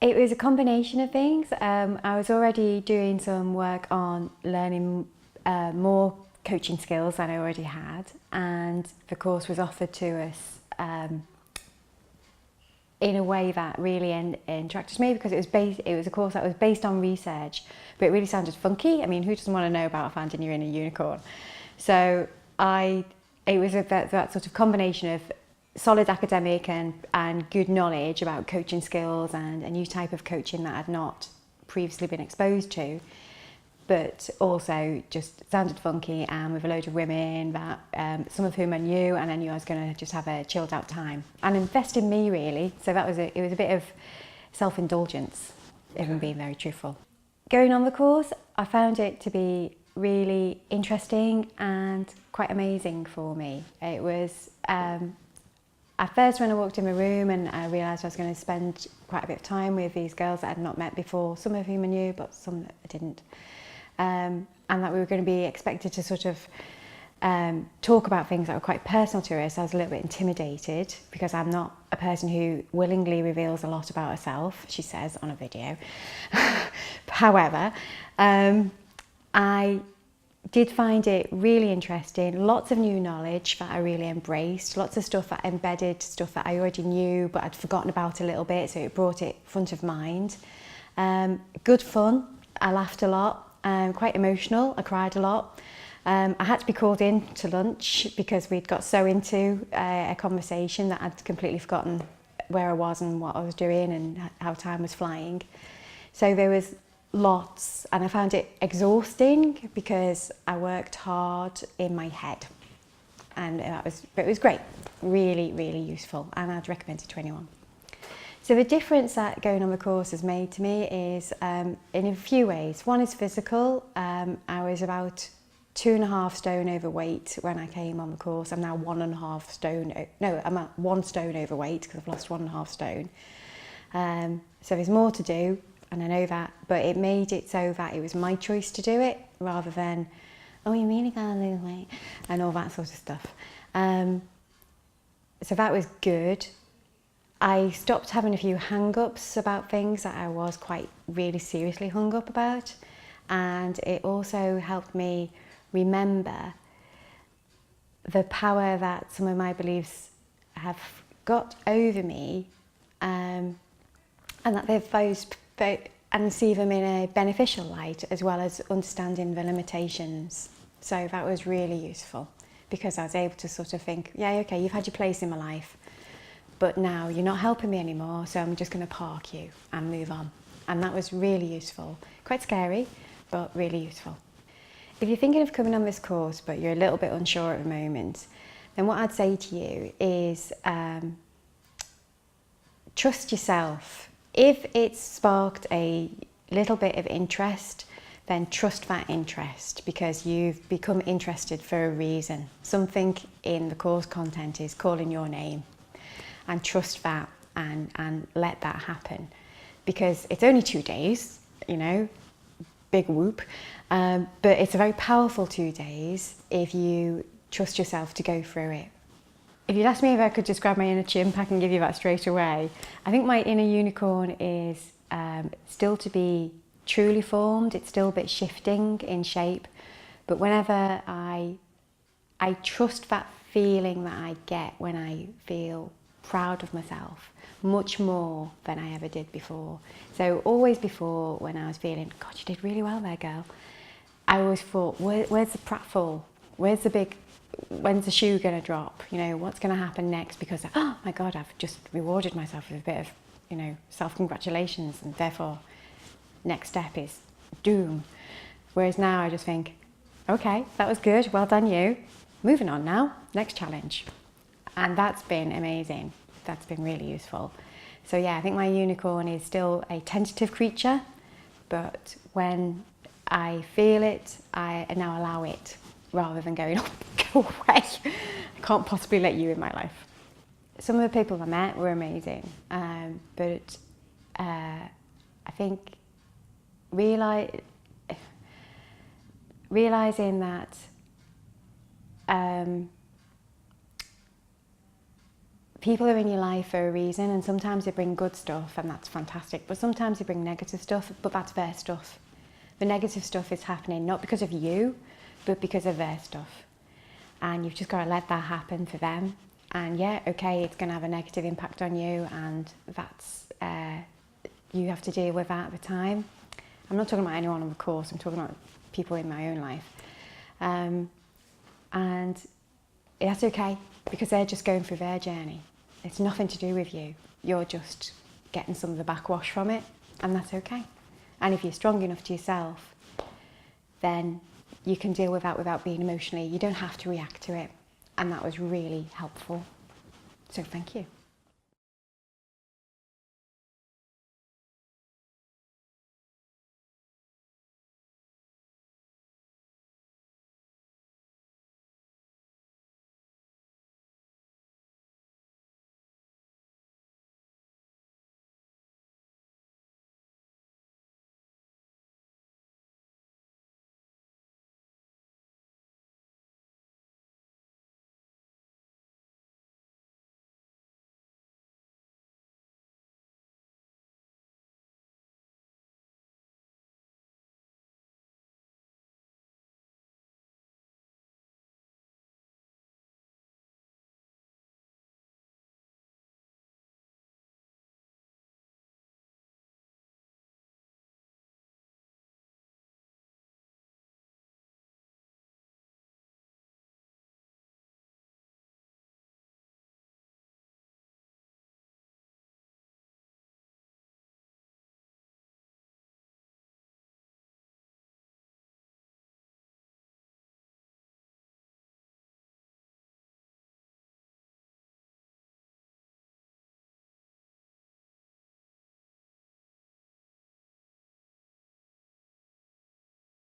It was a combination of things. I was already doing some work on learning more coaching skills than I already had, and the course was offered to us in a way that really attracted me, because it was a course that was based on research, but it really sounded funky. I mean, who doesn't want to know about finding your inner unicorn? So it was that sort of combination of solid academic and good knowledge about coaching skills and a new type of coaching that I'd not previously been exposed to, but also just sounded funky and with a load of women that some of whom I knew, and I knew I was going to just have a chilled out time and invest in me, really. So that was it was a bit of self-indulgence, if I'm being very truthful. Going on the course, I found it to be really interesting and quite amazing for me. It was at first, when I walked in my room and I realised I was going to spend quite a bit of time with these girls that I had not met before, some of whom I knew, but some that I didn't. And that we were going to be expected to sort of talk about things that were quite personal to us. I was a little bit intimidated, because I'm not a person who willingly reveals a lot about herself, she says on a video. However, I did find it really interesting, lots of new knowledge that I really embraced, lots of stuff that embedded stuff that I already knew but I'd forgotten about a little bit, so it brought it front of mind. Good fun, I laughed a lot, quite emotional, I cried a lot. I had to be called in to lunch because we'd got so into a conversation that I'd completely forgotten where I was and what I was doing and how time was flying. So there was lots, and I found it exhausting because I worked hard in my head, and but it was great, really, really useful, and I'd recommend it to anyone. So the difference that going on the course has made to me is in a few ways. One is physical. I was about 2.5 stone overweight when I came on the course. I'm now 1.5 stone, no, I'm at 1 stone overweight because I've lost 1.5 stone. So there's more to do, and I know that, but it made it so that it was my choice to do it rather than, oh, you really gotta lose weight, and all that sort of stuff. So that was good. I stopped having a few hang-ups about things that I was quite really seriously hung up about, and it also helped me remember the power that some of my beliefs have got over me, and that and see them in a beneficial light, as well as understanding the limitations. So that was really useful, because I was able to sort of think, yeah, okay, you've had your place in my life, but now you're not helping me anymore, so I'm just going to park you and move on. And that was really useful. Quite scary, but really useful. If you're thinking of coming on this course, but you're a little bit unsure at the moment, then what I'd say to you is trust yourself. If it's sparked a little bit of interest, then trust that interest, because you've become interested for a reason. Something in the course content is calling your name, and trust that and let that happen, because it's only 2 days, you know, big whoop, but it's a very powerful 2 days if you trust yourself to go through it. If you'd asked me if I could describe my inner chimp, I can give you that straight away. I think my inner unicorn is still to be truly formed. It's still a bit shifting in shape, but whenever I trust that feeling that I get when I feel proud of myself, much more than I ever did before. So always before, when I was feeling, God, you did really well there, girl, I always thought, where's the pratfall? When's the shoe going to drop? You know, what's going to happen next? Because, oh my God, I've just rewarded myself with a bit of, you know, self-congratulations, and therefore next step is doom. Whereas now I just think, okay, that was good, well done you. Moving on now, next challenge. And that's been amazing. That's been really useful. So yeah, I think my unicorn is still a tentative creature, but when I feel it, I now allow it, rather than going, oh, go away. I can't possibly let you in my life. Some of the people I met were amazing, but I think realizing that people are in your life for a reason, and sometimes they bring good stuff and that's fantastic, but sometimes they bring negative stuff, but that's their stuff. The negative stuff is happening not because of you, but because of their stuff. And you've just got to let that happen for them. And yeah, okay, it's going to have a negative impact on you, and that's, you have to deal with that at the time. I'm not talking about anyone on the course, I'm talking about people in my own life. And that's okay, because they're just going through their journey. It's nothing to do with you. You're just getting some of the backwash from it, and that's okay. And if you're strong enough to yourself, then you can deal with that without being emotionally. You don't have to react to it. And that was really helpful. So thank you.